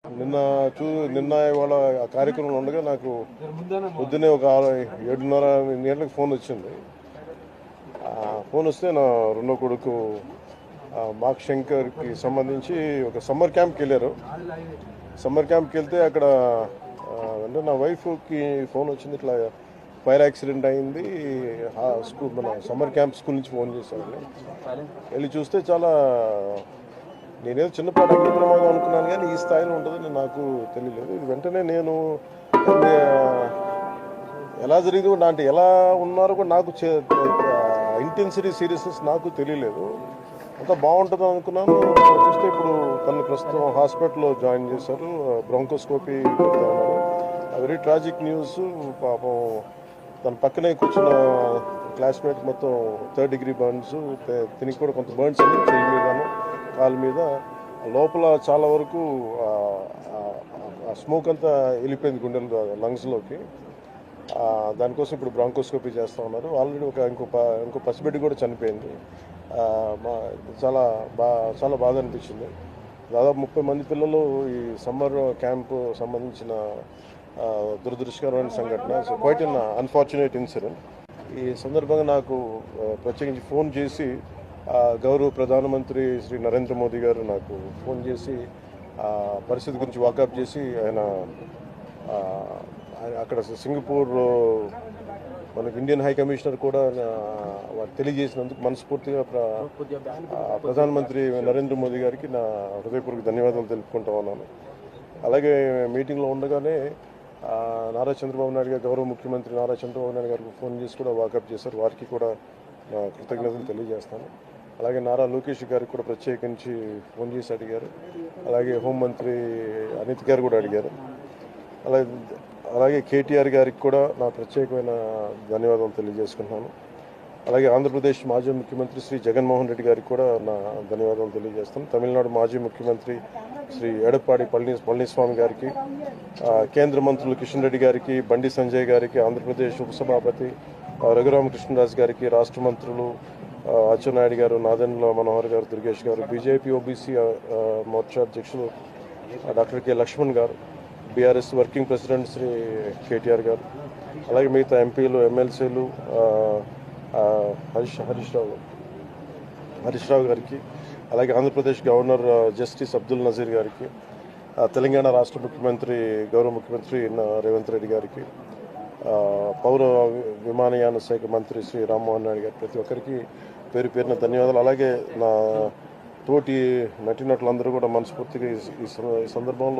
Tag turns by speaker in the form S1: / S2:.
S1: నిన్న నిన్న ఇవాళ ఆ కార్యక్రమం ఉండగా నాకు పొద్దున్నే ఒక 7:30 గంటలకు ఫోన్ వచ్చింది. ఫోన్ వస్తే నా రెండో కొడుకు మార్క్ శంకర్కి సంబంధించి ఒక సమ్మర్ క్యాంప్కి వెళ్ళారు. సమ్మర్ క్యాంప్కి వెళ్తే అక్కడ అంటే నా వైఫ్కి ఫోన్ వచ్చింది, ఇట్లా ఫైర్ యాక్సిడెంట్ అయింది, మన సమ్మర్ క్యాంప్ స్కూల్ నుంచి ఫోన్ చేశారు. వెళ్ళి చూస్తే చాలా, నేనేదో చిన్నపాటి అగ్ని ప్రమాదం అనుకున్నాను కానీ ఈ స్థాయిలో ఉంటుందని నాకు తెలియలేదు. వెంటనే నేను ఎలా జరిగిందో అంటే ఎలా ఉన్నారో కూడా నాకు ఇంటెన్సిటీ సీరియస్నెస్ నాకు తెలియలేదు. అంతా బాగుంటుంది అనుకున్నాను. చూస్తే ఇప్పుడు తను ప్రస్తుతం హాస్పిటల్లో జాయిన్ చేశారు, బ్రాంకోస్కోపీ పెడతా ఉన్నారు. Very tragic news. పాపం తన పక్కనే కూర్చున్న క్లాస్మేట్ మొత్తం 3rd degree బర్న్స్, తినికి కూడా కొంత బర్న్స్ అన్ని చెయ్యి మీదను కాలు మీద, లోపల చాలా వరకు స్మోక్ అంతా వెళ్ళిపోయింది గుండెల లంగ్స్లోకి. దానికోసం ఇప్పుడు బ్రాంకోస్కోపీ చేస్తూ ఉన్నారు. ఆల్రెడీ ఇంకో పసిబిడ్డ కూడా చనిపోయింది. చాలా బాధ అనిపించింది. దాదాపు 30 మంది పిల్లలు ఈ సమ్మర్ క్యాంపు సంబంధించిన దురదృష్టకరమైన సంఘటన. So quiet an unfortunate incident. ఈ సందర్భంగా నాకు ప్రత్యేకించి ఫోన్ చేసి గౌరవ ప్రధానమంత్రి శ్రీ నరేంద్ర మోదీ గారు నాకు ఫోన్ చేసి పరిస్థితి గురించి వాకప్ చేసి ఆయన అక్కడ సింగపూర్ మనకి ఇండియన్ హై కమిషనర్ కూడా తెలియజేసినందుకు మనస్ఫూర్తిగా ప్రధానమంత్రి నరేంద్ర మోదీ గారికి నా హృదయపూర్వక ధన్యవాదాలు తెలుపుకుంటా ఉన్నాను. అలాగే మీటింగ్లో ఉండగానే నారా చంద్రబాబు నాయుడు గారు, గౌరవ ముఖ్యమంత్రి నారా చంద్రబాబు నాయుడు గారికి ఫోన్ చేసి కూడా వాకప్ చేశారు. వారికి కూడా కృతజ్ఞతలు తెలియజేస్తాను. అలాగే నారా లోకేష్ గారికి కూడా ప్రత్యేకించి ఫోన్ చేసి అడిగారు. అలాగే హోంమంత్రి అనిత్ గారు కూడా అడిగారు. అలాగే కేటీఆర్ గారికి కూడా నా ప్రత్యేకమైన ధన్యవాదాలు తెలియజేసుకుంటున్నాను. అలాగే ఆంధ్రప్రదేశ్ మాజీ ముఖ్యమంత్రి శ్రీ జగన్మోహన్ రెడ్డి గారికి కూడా నా ధన్యవాదాలు తెలియజేస్తాను. తమిళనాడు మాజీ ముఖ్యమంత్రి శ్రీ ఎడప్పాడి పళనిస్వామి గారికి, కేంద్ర మంత్రులు కిషన్ రెడ్డి గారికి, బండి సంజయ్ గారికి, ఆంధ్రప్రదేశ్ ఉపసభాపతి రఘురామకృష్ణరాజు గారికి, రాష్ట్ర మంత్రులు అచ్చెన్నాయుడు గారు, నాదెండ్ల మనోహర్ గారు, దుర్గేష్ గారు, బీజేపీ ఓబీసీ మోర్చా అధ్యక్షులు డాక్టర్ కె లక్ష్మణ్ గారు, BRS working president Shri KTR గారు, అలాగే మిగతా ఎంపీలు, ఎమ్మెల్సీలు హరీష్ రావు గారికి, అలాగే ఆంధ్రప్రదేశ్ గవర్నర్ జస్టిస్ అబ్దుల్ నజీర్ గారికి, తెలంగాణ రాష్ట్ర ముఖ్యమంత్రి గౌరవ ముఖ్యమంత్రి రేవంత్ రెడ్డి గారికి, పౌర విమానయాన శాఖ మంత్రి శ్రీ రామ్మోహన్ నాయుడు గారు, ప్రతి ఒక్కరికి పేరు పేరున ధన్యవాదాలు. అలాగే నా తోటి నటీనటులందరూ కూడా మనస్ఫూర్తిగా ఈ సందర్భంలో